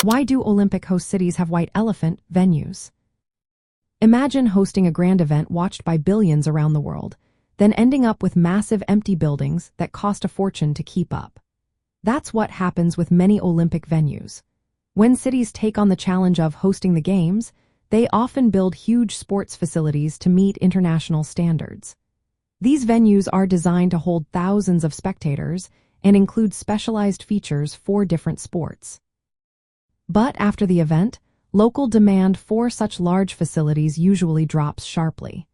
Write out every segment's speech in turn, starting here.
Why do Olympic host cities have white elephant venues? Imagine hosting a grand event watched by billions around the world, then ending up with massive empty buildings that cost a fortune to keep up. That's what happens with many Olympic venues. When cities take on the challenge of hosting the Games, they often build huge sports facilities to meet international standards. These venues are designed to hold thousands of spectators and include specialized features for different sports. But after the event, local demand for such large facilities usually drops sharply.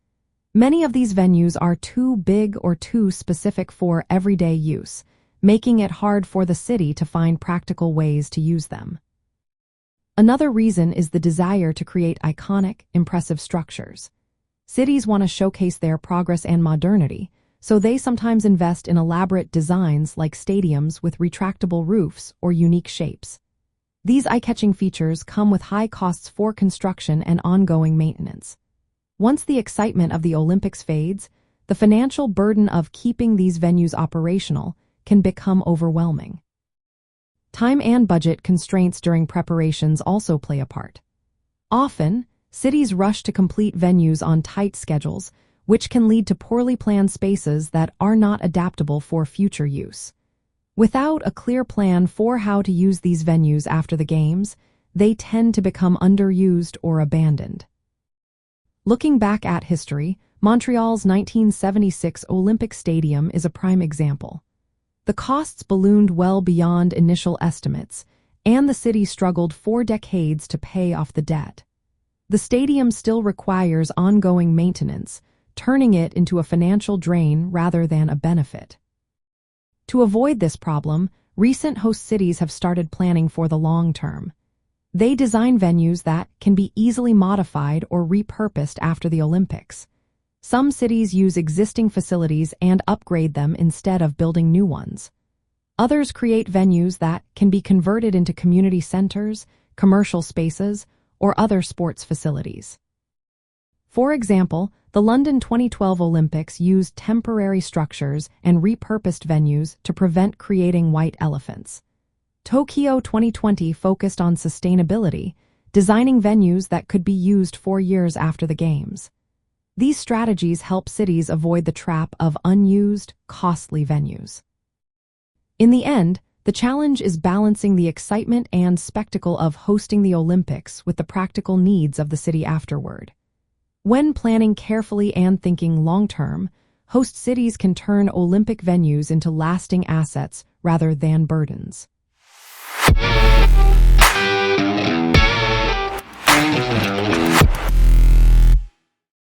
Many of these venues are too big or too specific for everyday use, making it hard for the city to find practical ways to use them. Another reason is the desire to create iconic, impressive structures. Cities want to showcase their progress and modernity, so they sometimes invest in elaborate designs like stadiums with retractable roofs or unique shapes. These eye-catching features come with high costs for construction and ongoing maintenance. Once the excitement of the Olympics fades, the financial burden of keeping these venues operational can become overwhelming. Time and budget constraints during preparations also play a part. Often, cities rush to complete venues on tight schedules, which can lead to poorly planned spaces that are not adaptable for future use. Without a clear plan for how to use these venues after the Games, they tend to become underused or abandoned. Looking back at history, Montreal's 1976 Olympic Stadium is a prime example. The costs ballooned well beyond initial estimates, and the city struggled for decades to pay off the debt. The stadium still requires ongoing maintenance, turning it into a financial drain rather than a benefit. To avoid this problem, recent host cities have started planning for the long term. They design venues that can be easily modified or repurposed after the Olympics. Some cities use existing facilities and upgrade them instead of building new ones. Others create venues that can be converted into community centers, commercial spaces, or other sports facilities. For example, the London 2012 Olympics used temporary structures and repurposed venues to prevent creating white elephants. Tokyo 2020 focused on sustainability, designing venues that could be used for years after the Games. These strategies help cities avoid the trap of unused, costly venues. In the end, the challenge is balancing the excitement and spectacle of hosting the Olympics with the practical needs of the city afterward. When planning carefully and thinking long-term, host cities can turn Olympic venues into lasting assets rather than burdens.